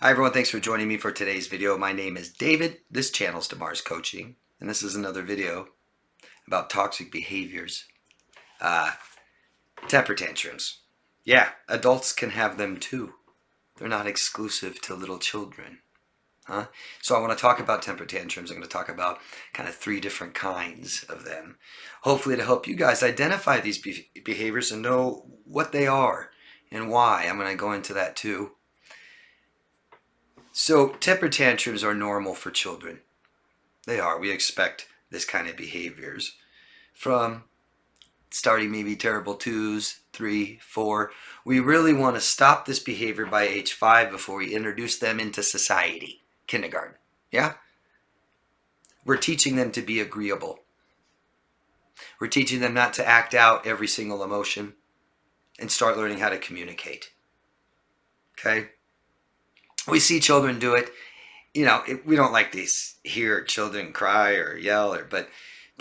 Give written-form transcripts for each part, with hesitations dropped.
Hi everyone, thanks for joining me for today's video. My name is David. This channel is Damar's Coaching, and this is another video about toxic behaviors. Temper tantrums. Yeah, adults can have them too. They're not exclusive to little children. So I want to talk about temper tantrums. I'm going to talk about kind of 3 different kinds of them. Hopefully to help you guys identify these behaviors and know what they are and why. I'm going to go into that too. So temper tantrums are normal for children. They are. We expect this kind of behaviors from starting maybe terrible 2s, 3, 4. We really want to stop this behavior by age 5 before we introduce them into society. Kindergarten. Yeah? We're teaching them to be agreeable. We're teaching them not to act out every single emotion and start learning how to communicate. Okay? We see children do it. You know, we don't like to hear children cry or yell, but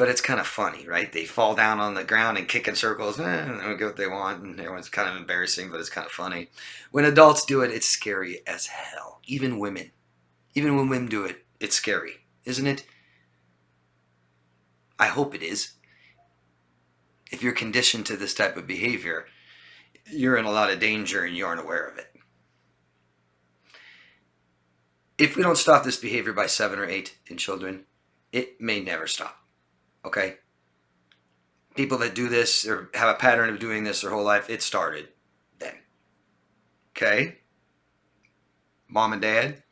it's kind of funny, right? They fall down on the ground and kick in circles, and they get what they want, and everyone's kind of embarrassing, but it's kind of funny. When adults do it, it's scary as hell. Even women. Even when women do it, it's scary, isn't it? I hope it is. If you're conditioned to this type of behavior, you're in a lot of danger and you aren't aware of it. If we don't stop this behavior by 7 or 8 in children, it may never stop. Okay? People that do this or have a pattern of doing this their whole life, it started then. Okay? Mom and dad,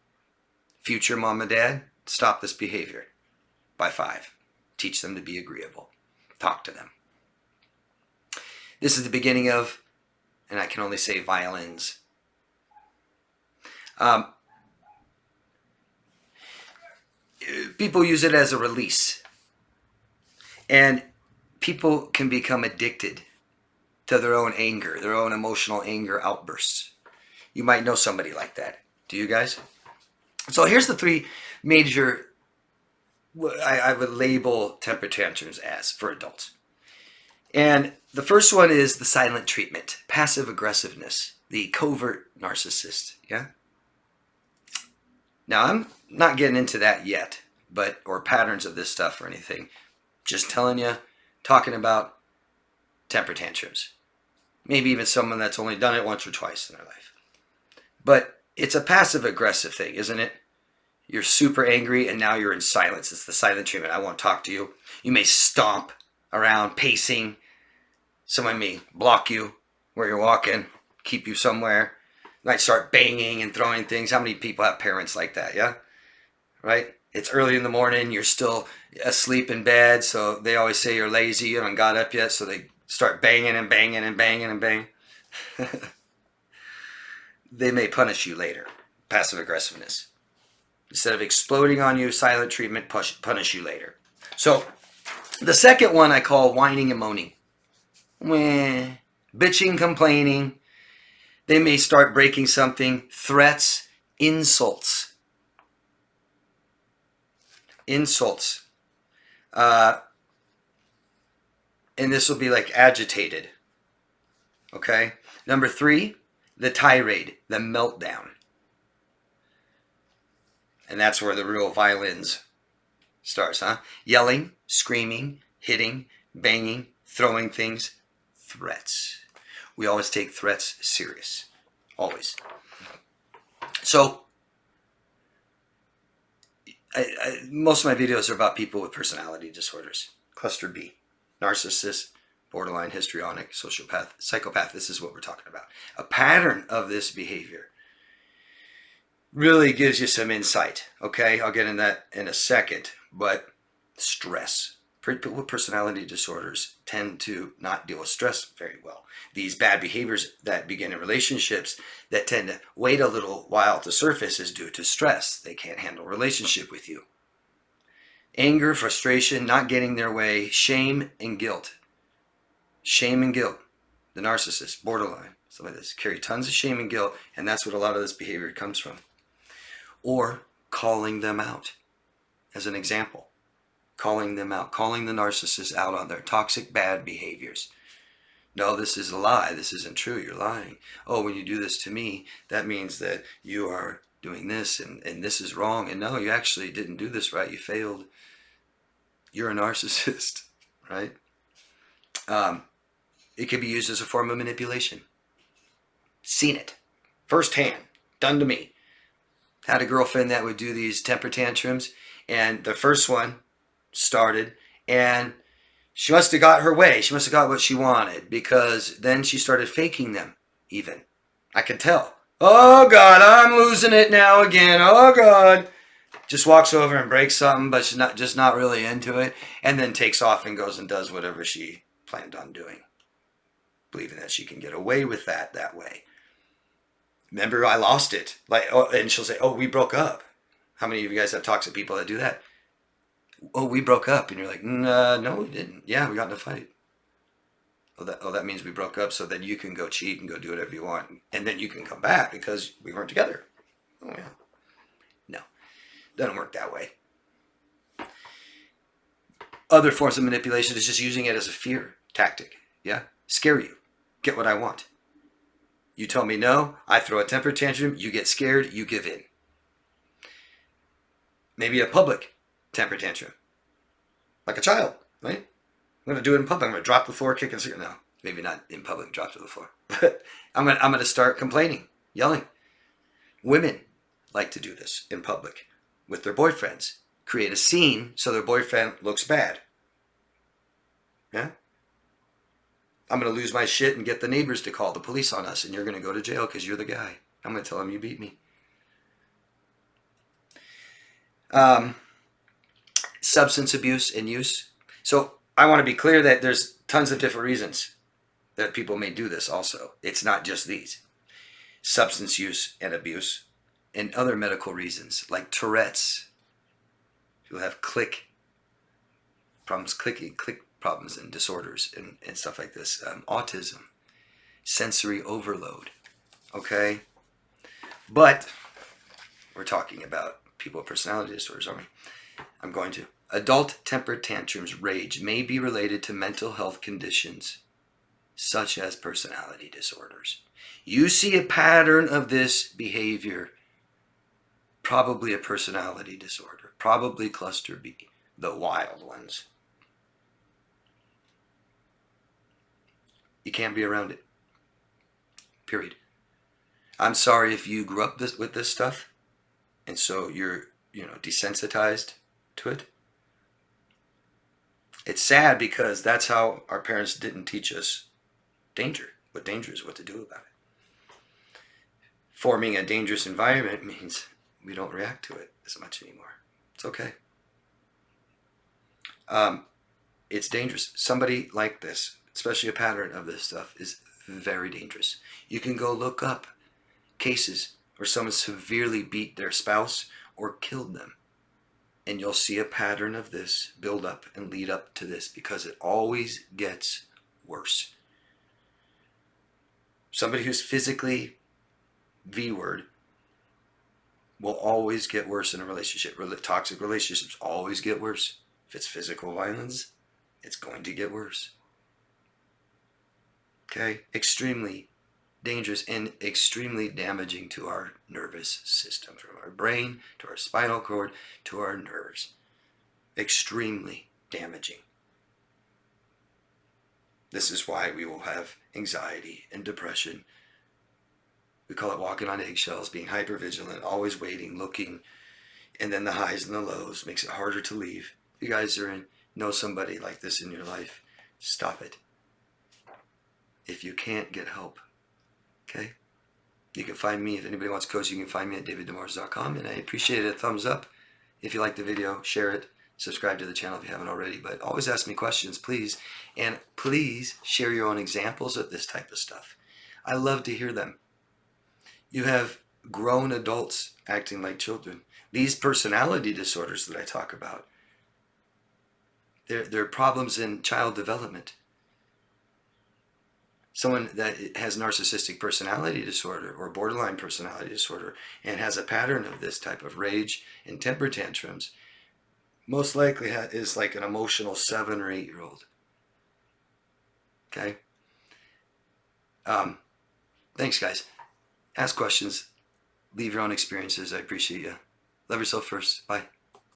future mom and dad, stop this behavior by 5. Teach them to be agreeable. Talk to them. This is the beginning of, and I can only say violins. People use it as a release. And people can become addicted to their own anger, their own emotional anger outbursts. You might know somebody like that. Do you guys? So here's the 3 major, I would label temper tantrums as for adults. And the first one is the silent treatment, passive aggressiveness, the covert narcissist. Yeah? Now, I'm not getting into that yet, or patterns of this stuff or anything. Just telling you, talking about temper tantrums. Maybe even someone that's only done it once or twice in their life. But it's a passive aggressive thing, isn't it? You're super angry and now you're in silence. It's the silent treatment. I won't talk to you. You may stomp around, pacing. Someone may block you where you're walking, keep you somewhere. Might start banging and throwing things. How many people have parents like that, yeah? Right? It's early in the morning, you're still asleep in bed, so they always say you're lazy, you haven't got up yet, so they start banging and banging and banging and banging. They may punish you later. Passive aggressiveness. Instead of exploding on you, silent treatment, punish you later. So, the second one I call whining and moaning. Bitching, complaining. They may start breaking something. Threats, insults. Insults. And this will be like agitated. Okay? Number 3, the tirade, the meltdown. And that's where the real violins starts, huh? Yelling, screaming, hitting, banging, throwing things, threats. We always take threats serious. Always. So, most of my videos are about people with personality disorders. Cluster B. Narcissist, borderline, histrionic, sociopath, psychopath. This is what we're talking about. A pattern of this behavior really gives you some insight. Okay? I'll get in that in a second. But stress. People with personality disorders tend to not deal with stress very well. These bad behaviors that begin in relationships that tend to wait a little while to surface is due to stress. They can't handle a relationship with you. Anger, frustration, not getting their way, shame and guilt. Shame and guilt. The narcissist, borderline, some of this carry tons of shame and guilt, and that's what a lot of this behavior comes from. Or calling them out, as an example. Calling them out, calling the narcissist out on their toxic bad behaviors. No, this is a lie. This isn't true. You're lying. Oh, when you do this to me, that means that you are doing this and this is wrong. And no, you actually didn't do this right. You failed. You're a narcissist, right? It could be used as a form of manipulation. Seen it firsthand, done to me. Had a girlfriend that would do these temper tantrums, and the first one started, and she must have got her way. She must have got what she wanted, because then she started faking them, even. I could tell. Oh, God, I'm losing it now again. Oh, God. Just walks over and breaks something, but she's not really into it, and then takes off and goes and does whatever she planned on doing, believing that she can get away with that way. Remember, I lost it. And she'll say, "Oh, we broke up." How many of you guys have toxic people that do that? "Oh, we broke up," and you're like, "No, we didn't. Yeah, we got in a fight." That means we broke up, so then you can go cheat and go do whatever you want, and then you can come back because we weren't together. Oh yeah, no, doesn't work that way. Other forms of manipulation is just using it as a fear tactic. Yeah, scare you, get what I want. You tell me no, I throw a temper tantrum, you get scared, you give in. Maybe a public temper tantrum. Like a child, right? I'm going to do it in public. I'm going to drop the floor, kick and cigarette. No, maybe not in public, drop to the floor. But I'm going to start complaining, yelling. Women like to do this in public with their boyfriends. Create a scene so their boyfriend looks bad. Yeah? I'm going to lose my shit and get the neighbors to call the police on us, and you're going to go to jail because you're the guy. I'm going to tell them you beat me. Substance abuse and use. So I want to be clear that there's tons of different reasons that people may do this also. It's not just these. Substance use and abuse, and other medical reasons like Tourette's. People have click problems and disorders and stuff like this. Autism, sensory overload. Okay? But we're talking about people with personality disorders, aren't we? I'm going to. Adult temper tantrums rage may be related to mental health conditions such as personality disorders. You see a pattern of this behavior, probably a personality disorder, probably cluster B, the wild ones. You can't be around it. Period. I'm sorry if you grew up with this stuff, and so you're, desensitized to it. It's sad because that's how our parents didn't teach us danger. What danger is, what to do about it. Forming a dangerous environment means we don't react to it as much anymore. It's okay. It's dangerous. Somebody like this, especially a pattern of this stuff, is very dangerous. You can go look up cases where someone severely beat their spouse or killed them, and you'll see a pattern of this build up and lead up to this, because it always gets worse. Somebody who's physically V-word will always get worse in a relationship. Toxic relationships always get worse. If it's physical violence, it's going to get worse. Okay? Extremely dangerous and extremely damaging to our nervous system, from our brain to our spinal cord to our nerves. Extremely damaging. This is why we will have anxiety and depression. We call it walking on eggshells, being hypervigilant, always waiting, looking, and then the highs and the lows makes it harder to leave. If you guys know somebody like this in your life, stop it. If you can't, get help. Okay? You can find me, if anybody wants coaching, you can find me at daviddemars.com, and I appreciate a thumbs up. If you like the video, share it, subscribe to the channel if you haven't already, but always ask me questions, please, and please share your own examples of this type of stuff. I love to hear them. You have grown adults acting like children. These personality disorders that I talk about, they're problems in child development. Someone that has narcissistic personality disorder or borderline personality disorder and has a pattern of this type of rage and temper tantrums most likely is like an emotional 7 or 8-year-old. Okay? Thanks, guys. Ask questions. leave your own experiences. I appreciate you. Love yourself first. Bye.